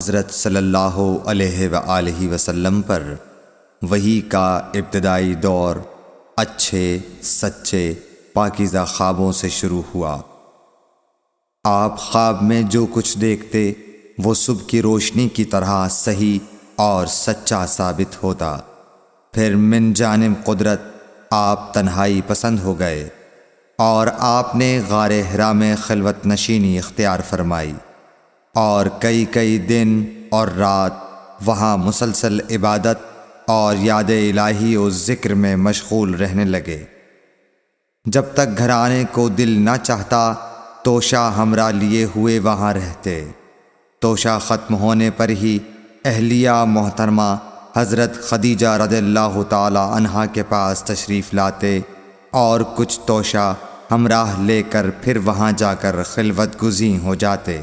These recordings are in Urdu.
حضرت صلی اللہ علیہ وآلہ وسلم پر وحی کا ابتدائی دور اچھے سچے پاکیزہ خوابوں سے شروع ہوا۔ آپ خواب میں جو کچھ دیکھتے وہ صبح کی روشنی کی طرح صحیح اور سچا ثابت ہوتا۔ پھر من جانب قدرت آپ تنہائی پسند ہو گئے اور آپ نے غار حرا میں خلوت نشینی اختیار فرمائی اور کئی دن اور رات وہاں مسلسل عبادت اور یاد الہی و ذکر میں مشغول رہنے لگے۔ جب تک گھر آنے کو دل نہ چاہتا توشہ ہمراہ لیے ہوئے وہاں رہتے۔ توشہ ختم ہونے پر ہی اہلیہ محترمہ حضرت خدیجہ رضی اللہ تعالی عنہا کے پاس تشریف لاتے اور کچھ توشہ ہمراہ لے کر پھر وہاں جا کر خلوت گزین ہو جاتے۔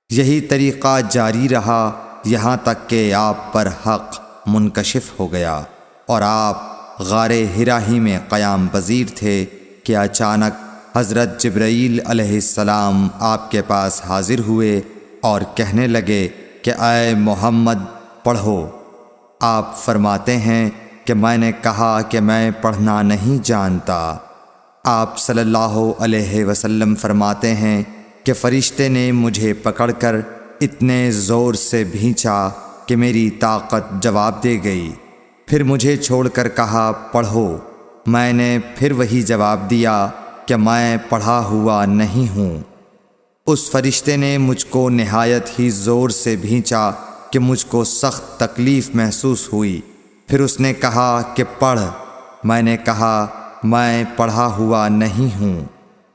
یہی طریقہ جاری رہا یہاں تک کہ آپ پر حق منکشف ہو گیا اور آپ غار حرا ہی میں قیام پذیر تھے کہ اچانک حضرت جبرائیل علیہ السلام آپ کے پاس حاضر ہوئے اور کہنے لگے کہ اے محمد پڑھو۔ آپ فرماتے ہیں کہ میں نے کہا کہ میں پڑھنا نہیں جانتا۔ آپ صلی اللہ علیہ وسلم فرماتے ہیں کہ فرشتے نے مجھے پکڑ کر اتنے زور سے بھینچا کہ میری طاقت جواب دے گئی۔ پھر مجھے چھوڑ کر کہا پڑھو۔ میں نے پھر وہی جواب دیا کہ میں پڑھا ہوا نہیں ہوں۔ اس فرشتے نے مجھ کو نہایت ہی زور سے بھینچا کہ مجھ کو سخت تکلیف محسوس ہوئی۔ پھر اس نے کہا کہ پڑھ۔ میں نے کہا میں پڑھا ہوا نہیں ہوں۔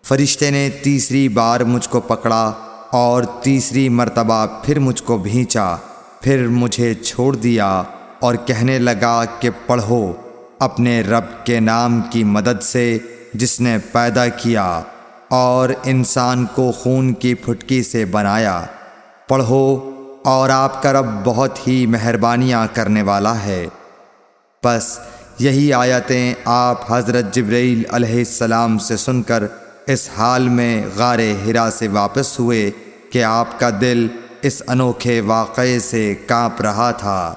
فرشتے نے تیسری بار مجھ کو پکڑا اور تیسری مرتبہ پھر مجھ کو بھینچا۔ پھر مجھے چھوڑ دیا اور کہنے لگا کہ پڑھو اپنے رب کے نام کی مدد سے جس نے پیدا کیا اور انسان کو خون کی پھٹکی سے بنایا۔ پڑھو اور آپ کا رب بہت ہی مہربانیاں کرنے والا ہے۔ بس یہی آیتیں آپ حضرت جبرائیل علیہ السلام سے سن کر اس حال میں غار حرا سے واپس ہوئے کہ آپ کا دل اس انوکھے واقعے سے کانپ رہا تھا۔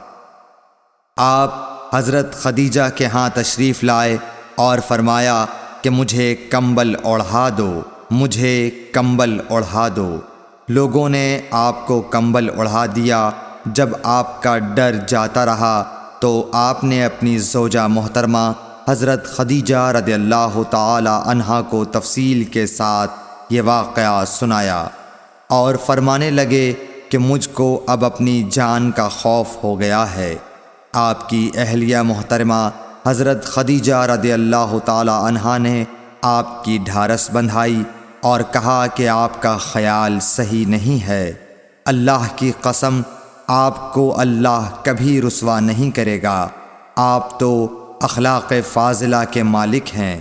آپ حضرت خدیجہ کے ہاں تشریف لائے اور فرمایا کہ مجھے کمبل اوڑھا دو، مجھے کمبل اوڑھا دو۔ لوگوں نے آپ کو کمبل اوڑھا دیا۔ جب آپ کا ڈر جاتا رہا تو آپ نے اپنی زوجہ محترمہ حضرت خدیجہ رضی اللہ تعالی عنہا کو تفصیل کے ساتھ یہ واقعہ سنایا اور فرمانے لگے کہ مجھ کو اب اپنی جان کا خوف ہو گیا ہے۔ آپ کی اہلیہ محترمہ حضرت خدیجہ رضی اللہ تعالی عنہا نے آپ کی ڈھارس بندھائی اور کہا کہ آپ کا خیال صحیح نہیں ہے۔ اللہ کی قسم آپ کو اللہ کبھی رسوا نہیں کرے گا۔ آپ تو اخلاق فاضلہ کے مالک ہیں۔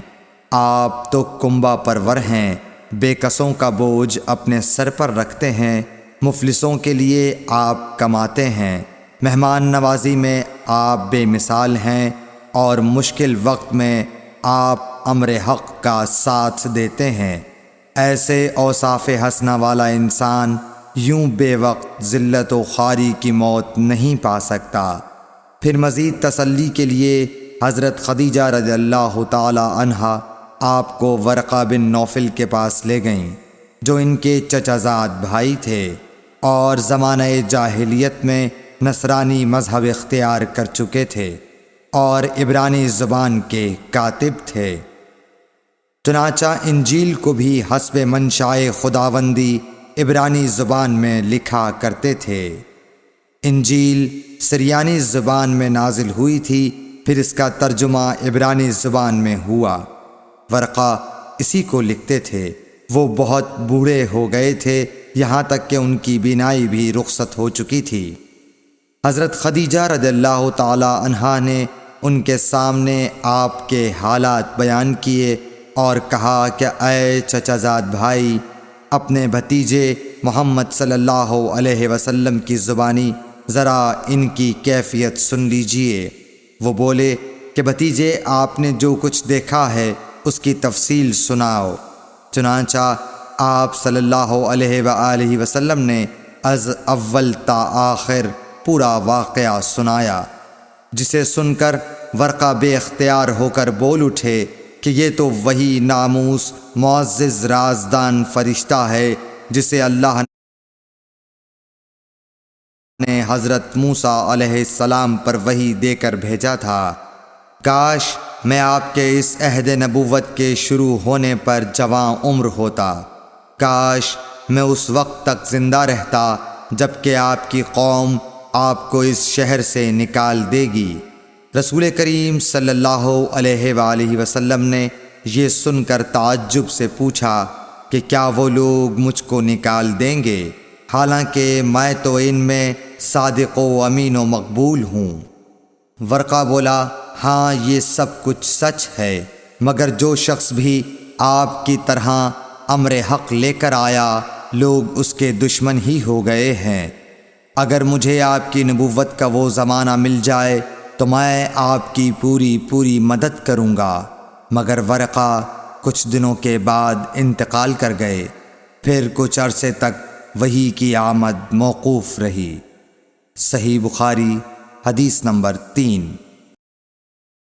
آپ تو کنبہ پرور ہیں، بے کسوں کا بوجھ اپنے سر پر رکھتے ہیں، مفلسوں کے لیے آپ کماتے ہیں، مہمان نوازی میں آپ بے مثال ہیں اور مشکل وقت میں آپ امر حق کا ساتھ دیتے ہیں۔ ایسے اوصاف حسنہ والا انسان یوں بے وقت ذلت و خواری کی موت نہیں پا سکتا۔ پھر مزید تسلی کے لیے حضرت خدیجہ رضی اللہ تعالی عنہا آپ کو ورقہ بن نوفل کے پاس لے گئیں جو ان کے چچا زاد بھائی تھے اور زمانہ جاہلیت میں نصرانی مذہب اختیار کر چکے تھے اور عبرانی زبان کے کاتب تھے۔ چنانچہ انجیل کو بھی حسب منشائے خداوندی عبرانی زبان میں لکھا کرتے تھے۔ انجیل سریانی زبان میں نازل ہوئی تھی، پھر اس کا ترجمہ عبرانی زبان میں ہوا۔ ورقہ اسی کو لکھتے تھے۔ وہ بہت بوڑھے ہو گئے تھے، یہاں تک کہ ان کی بینائی بھی رخصت ہو چکی تھی۔ حضرت خدیجہ رضی اللہ تعالی عنہا نے ان کے سامنے آپ کے حالات بیان کیے اور کہا کہ اے چچا زاد بھائی، اپنے بھتیجے محمد صلی اللہ علیہ وسلم کی زبانی ذرا ان کی کیفیت سن لیجئے۔ وہ بولے کہ بھتیجے آپ نے جو کچھ دیکھا ہے اس کی تفصیل سناؤ۔ چنانچہ آپ صلی اللہ علیہ وآلہ وسلم نے از اول تا آخر پورا واقعہ سنایا، جسے سن کر ورقہ بے اختیار ہو کر بول اٹھے کہ یہ تو وہی ناموس معزز رازدان فرشتہ ہے جسے اللہ نے حضرت موسیٰ علیہ السلام پر وحی دے کر بھیجا تھا۔ کاش میں آپ کے اس عہد نبوت کے شروع ہونے پر جوان عمر ہوتا، کاش میں اس وقت تک زندہ رہتا جب کہ آپ کی قوم آپ کو اس شہر سے نکال دے گی۔ رسول کریم صلی اللہ علیہ وآلہ وسلم نے یہ سن کر تعجب سے پوچھا کہ کیا وہ لوگ مجھ کو نکال دیں گے، حالانکہ میں تو ان میں صادق و امین و مقبول ہوں؟ ورقہ بولا، ہاں یہ سب کچھ سچ ہے، مگر جو شخص بھی آپ کی طرح امر حق لے کر آیا لوگ اس کے دشمن ہی ہو گئے ہیں۔ اگر مجھے آپ کی نبوت کا وہ زمانہ مل جائے تو میں آپ کی پوری مدد کروں گا، مگر ورقہ کچھ دنوں کے بعد انتقال کر گئے، پھر کچھ عرصے تک وحی کی آمد موقوف رہی۔ صحیح بخاری حدیث نمبر 3۔